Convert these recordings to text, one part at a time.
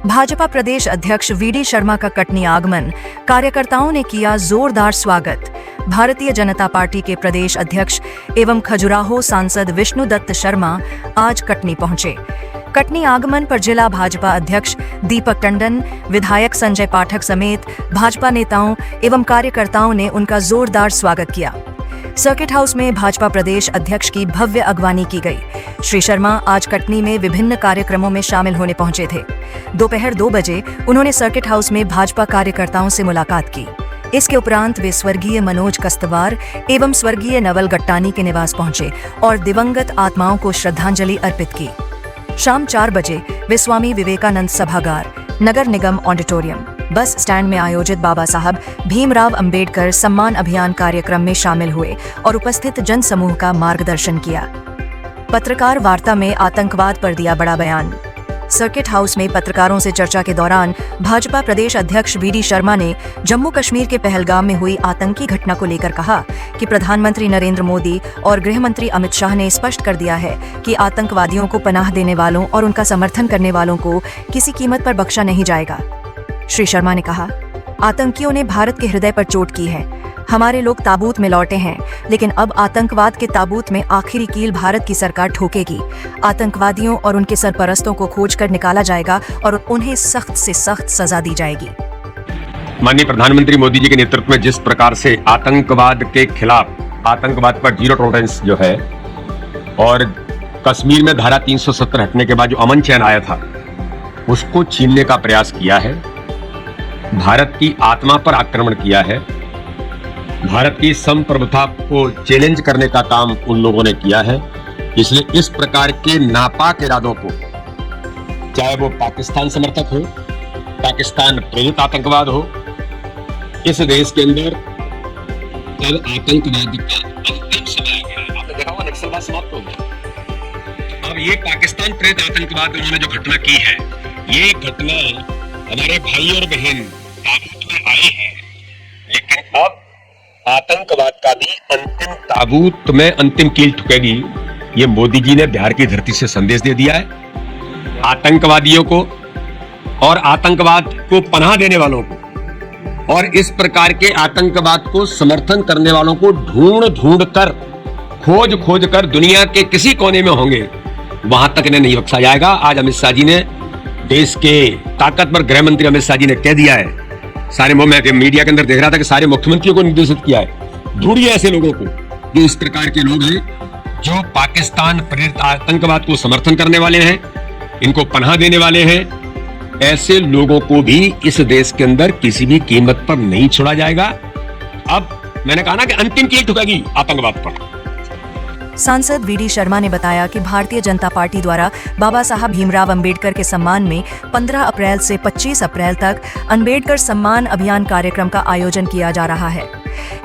भाजपा प्रदेश अध्यक्ष वीडी शर्मा का कटनी आगमन, कार्यकर्ताओं ने किया जोरदार स्वागत। भारतीय जनता पार्टी के प्रदेश अध्यक्ष एवं खजुराहो सांसद विष्णु दत्त शर्मा आज कटनी पहुंचे। कटनी आगमन पर जिला भाजपा अध्यक्ष दीपक टंडन, विधायक संजय पाठक समेत भाजपा नेताओं एवं कार्यकर्ताओं ने उनका जोरदार स्वागत किया। सर्किट हाउस में भाजपा प्रदेश अध्यक्ष की भव्य अगवानी की गई। श्री शर्मा आज कटनी में विभिन्न कार्यक्रमों में शामिल होने पहुंचे थे। दोपहर 2 बजे उन्होंने सर्किट हाउस में भाजपा कार्यकर्ताओं से मुलाकात की। इसके उपरांत वे स्वर्गीय मनोज कस्तवार एवं स्वर्गीय नवल गट्टानी के निवास पहुंचे और दिवंगत आत्माओं को श्रद्धांजलि अर्पित की। शाम 4 बजे वे स्वामी विवेकानंद सभागार, नगर निगम ऑडिटोरियम, बस स्टैंड में आयोजित बाबा साहब भीमराव अंबेडकर सम्मान अभियान कार्यक्रम में शामिल हुए और उपस्थित जन समूह का मार्गदर्शन किया। पत्रकार वार्ता में आतंकवाद पर दिया बड़ा बयान। सर्किट हाउस में पत्रकारों से चर्चा के दौरान भाजपा प्रदेश अध्यक्ष वीडी शर्मा ने जम्मू कश्मीर के पहलगाम में हुई आतंकी घटना को लेकर कहा कि प्रधानमंत्री नरेंद्र मोदी और गृह मंत्री अमित शाह ने स्पष्ट कर दिया है कि आतंकवादियों को पनाह देने वालों और उनका समर्थन करने वालों को किसी कीमत पर बख्शा नहीं जाएगा। श्री शर्मा ने कहा, आतंकियों ने भारत के हृदय पर चोट की है। हमारे लोग ताबूत में लौटे हैं, लेकिन अब आतंकवाद के ताबूत में आखिरी कील भारत की सरकार ठोकेगी। आतंकवादियों और उनके सरपरस्तों को खोजकर निकाला जाएगा और उन्हें सख्त से सख्त सजा दी जाएगी। माननीय प्रधानमंत्री मोदी जी के नेतृत्व में जिस प्रकार से आतंकवाद के खिलाफ, आतंकवाद पर जीरो टॉलरेंस जो है, और कश्मीर में धारा 370 हटने के बाद जो अमन चैन आया था उसको छीनने का प्रयास किया है, भारत की आत्मा पर आक्रमण किया है, भारत की संप्रभुता को चैलेंज करने का काम उन लोगों ने किया है। इसलिए इस प्रकार के नापाक इरादों को, चाहे वो पाकिस्तान समर्थक हो, पाकिस्तान प्रेरित आतंकवाद हो, इस देश के अंदर अब आतंकवाद का अंतिम समय आ गया। आपने देखा होगा नक्सलवाद समाप्त हो गया। अब ये पाकिस्तान प्रेरित आतंकवाद उन्होंने जो घटना की है, ये घटना हमारे भाई और बहन ताबूत में आए हैं, लेकिन अब आतंकवाद का भी अंतिम ताबूत में अंतिम कील ठुकेगी। ये मोदी जी ने बिहार की धरती से संदेश दे दिया है। आतंकवादियों को और आतंकवाद को पनाह देने वालों को और इस प्रकार के आतंकवाद को समर्थन करने वालों को ढूंढ ढूंढ कर, खोज कर दुनिया के किसी कोने में होंगे, वहां तक इन्हें नहीं बख्शा जाएगा। आज अमित शाह जी ने, देश के ताकतवर गृह मंत्री अमित शाह जी ने कह दिया है, सारे मीडिया के अंदर देख रहा था कि सारे मुख्यमंत्रियों को निर्देशित किया है, ढूंढिए ऐसे लोगों को जो इस प्रकार के लोग हैं, जो पाकिस्तान प्रेरित आतंकवाद को समर्थन करने वाले हैं, इनको पनाह देने वाले हैं। ऐसे लोगों को भी इस देश के अंदर किसी भी कीमत पर नहीं छोड़ा जाएगा। अब मैंने कहा ना कि अंतिम कील ठुकेगी आतंकवाद पर। सांसद वीडी शर्मा ने बताया कि भारतीय जनता पार्टी द्वारा बाबा साहब भीमराव अंबेडकर के सम्मान में 15 अप्रैल से 25 अप्रैल तक अंबेडकर सम्मान अभियान कार्यक्रम का आयोजन किया जा रहा है।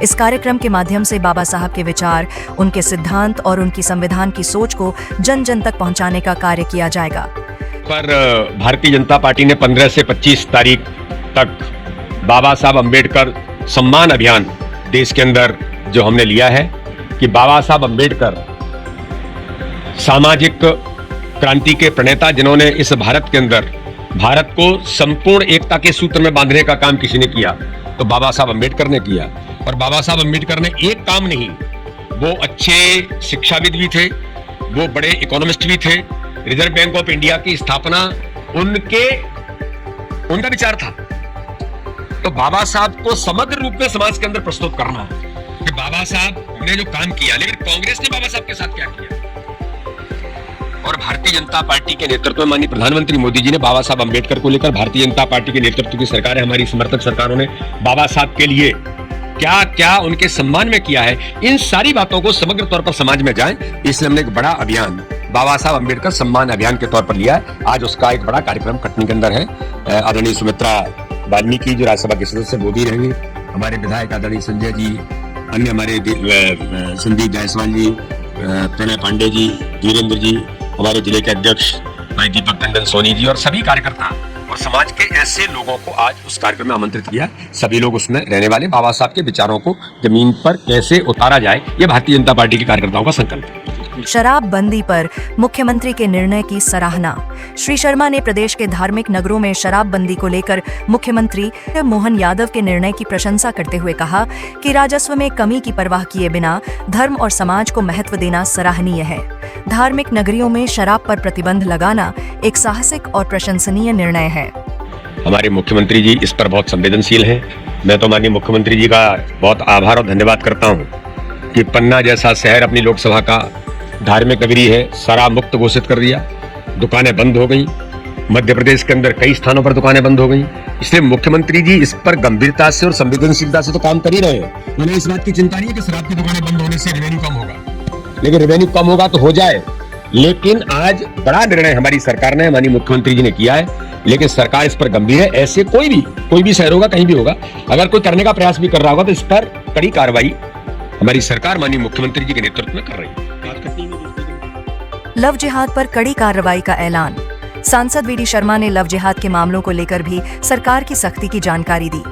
इस कार्यक्रम के माध्यम से बाबा साहब के विचार, उनके सिद्धांत और उनकी संविधान की सोच को जन जन तक पहुंचाने का कार्य किया जाएगा। पर भारतीय जनता पार्टी ने 15 से 25 तारीख तक बाबा साहब अंबेडकर सम्मान अभियान देश के अंदर जो हमने लिया है कि बाबा साहब अंबेडकर सामाजिक क्रांति के प्रणेता, जिन्होंने इस भारत के अंदर भारत को संपूर्ण एकता के सूत्र में बांधने का काम किसी ने किया तो बाबा साहब अंबेडकर ने किया। और बाबा साहब अंबेडकर ने एक काम नहीं, वो अच्छे शिक्षाविद भी थे, वो बड़े इकोनॉमिस्ट भी थे। रिजर्व बैंक ऑफ इंडिया की स्थापना उनका विचार था। तो बाबा साहब को समग्र रूप में समाज के अंदर प्रस्तुत करना है कि बाबा साहब ने जो काम किया, लेकिन कांग्रेस ने बाबा साहब के साथ क्या किया। और भारतीय जनता पार्टी के नेतृत्व में माननीय प्रधानमंत्री मोदी जी ने बाबा साहब अंबेडकर को लेकर, भारतीय जनता पार्टी के नेतृत्व की सरकार है, हमारी समर्थक सरकारों ने बाबा साहब के लिए क्या क्या उनके सम्मान में किया है, इन सारी बातों को समग्र तौर पर समाज में जाए, इसलिए हमने एक बड़ा अभियान बाबा साहब अंबेडकर सम्मान अभियान के तौर पर लिया है। आज उसका एक बड़ा कार्यक्रम कटनी के अंदर है। आदरणीय सुमित्रा वाल्मीकि जो राज्यसभा के सदस्य वो भी रहेंगे, हमारे विधायक आदरणीय संजय जी, अन्य हमारे संदीप जायसवाल जी, प्रणय पांडे जी, वीरेंद्र जी, हमारे जिले के अध्यक्ष भाई दीपक टंडन सोनी जी और सभी कार्यकर्ता और समाज के ऐसे लोगों को आज उस कार्यक्रम में आमंत्रित किया। सभी लोग उसमें रहने वाले, बाबा साहब के विचारों को जमीन पर कैसे उतारा जाए, ये भारतीय जनता पार्टी के कार्यकर्ताओं का संकल्प है। शराबबंदी पर मुख्यमंत्री के निर्णय की सराहना। श्री शर्मा ने प्रदेश के धार्मिक नगरों में शराबबंदी को लेकर मुख्यमंत्री मोहन यादव के निर्णय की प्रशंसा करते हुए कहा कि राजस्व में कमी की परवाह किए बिना धर्म और समाज को महत्व देना सराहनीय है। धार्मिक नगरियों में शराब पर प्रतिबंध लगाना एक साहसिक और प्रशंसनीय निर्णय है। हमारे मुख्यमंत्री जी इस पर बहुत संवेदनशील हैं। मैं तो माननीय मुख्यमंत्री जी का बहुत आभार और धन्यवाद करता हूं कि पन्ना जैसा शहर अपनी लोकसभा का धार्मिक नगरी है, शराब मुक्त घोषित कर दिया। दुकानें बंद हो गई। मध्य प्रदेश के अंदर कई स्थानों पर दुकानें बंद हो गई। इसलिए मुख्यमंत्री जी इस पर गंभीरता से और संवेदनशीलता से तो काम कर ही रहे हैं। उन्हें इस बात की चिंता नहीं है कि शराब की दुकानें बंद होने से रेवेन्यू कम होगा, लेकिन रेवेन्यू कम होगा तो हो जाए। लेकिन आज बड़ा निर्णय हमारी सरकार ने, माननीय मुख्यमंत्री जी ने किया है, लेकिन सरकार इस पर गंभीर है। ऐसे कोई भी शहर होगा, कहीं भी होगा, अगर कोई करने का प्रयास भी कर रहा होगा तो इस पर कड़ी कार्रवाई हमारी सरकार माननीय मुख्यमंत्री जी के नेतृत्व में कर रही है। लव जिहाद पर कड़ी कार्रवाई का ऐलान। सांसद वीडी शर्मा ने लव जिहाद के मामलों को लेकर भी सरकार की सख्ती की जानकारी दी।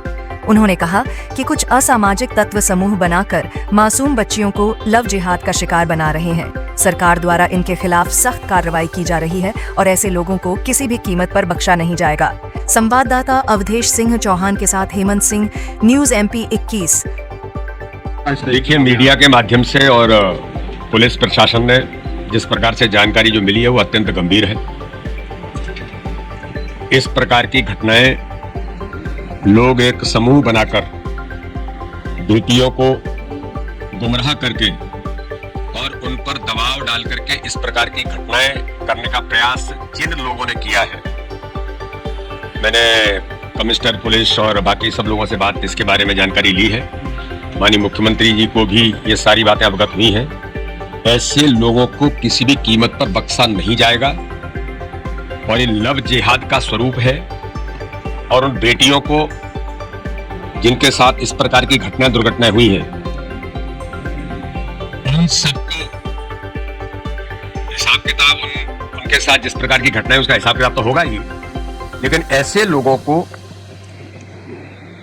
उन्होंने कहा कि कुछ असामाजिक तत्व समूह बनाकर मासूम बच्चियों को लव जिहाद का शिकार बना रहे हैं। सरकार द्वारा इनके खिलाफ सख्त कार्रवाई की जा रही है और ऐसे लोगों को किसी भी कीमत पर बख्शा नहीं जाएगा। संवाददाता अवधेश सिंह चौहान के साथ हेमंत सिंह, न्यूज़ MP 21। देखिए, मीडिया के माध्यम से और पुलिस प्रशासन ने जिस प्रकार से जानकारी जो मिली है वो अत्यंत गंभीर है। इस प्रकार की घटनाएं लोग एक समूह बनाकर बेटियों को गुमराह करके और उन पर दबाव डाल करके इस प्रकार की घटनाएं करने का प्रयास जिन लोगों ने किया है, मैंने कमिश्नर पुलिस और बाकी सब लोगों से बात इसके बारे में जानकारी ली है। माननीय मुख्यमंत्री जी को भी ये सारी बातें अवगत हुई हैं। ऐसे लोगों को किसी भी कीमत पर बख्शा नहीं जाएगा और ये लव जिहाद का स्वरूप है। और उन बेटियों को जिनके साथ इस प्रकार की दुर्घटनाएं हुई हैं, उन सबको हिसाब किताब उनके साथ जिस प्रकार की घटनाएं उसका हिसाब किताब तो होगा ही, लेकिन ऐसे लोगों को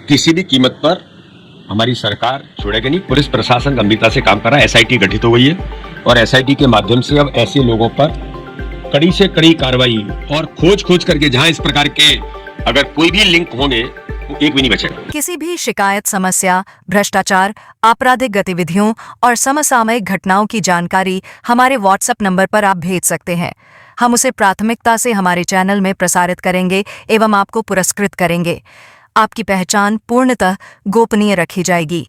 किसी भी कीमत पर हमारी सरकार छोड़ेगी नहीं। पुलिस प्रशासन गंभीरता से काम कर रहा है। SIT गठित हो गई है और SIT के माध्यम से अब ऐसे लोगों पर कड़ी से कड़ी कार्रवाई और खोज करके जहां इस प्रकार के अगर कोई भी लिंक होंगे वो एक भी नहीं बचेगा। किसी भी शिकायत, समस्या, भ्रष्टाचार, आपराधिक गतिविधियों और समसामयिक घटनाओं की जानकारी हमारे WhatsApp नंबर पर आप भेज सकते हैं। हम उसे प्राथमिकता से हमारे चैनल में प्रसारित करेंगे एवं आपको पुरस्कृत करेंगे। आपकी पहचान पूर्णतः गोपनीय रखी जाएगी।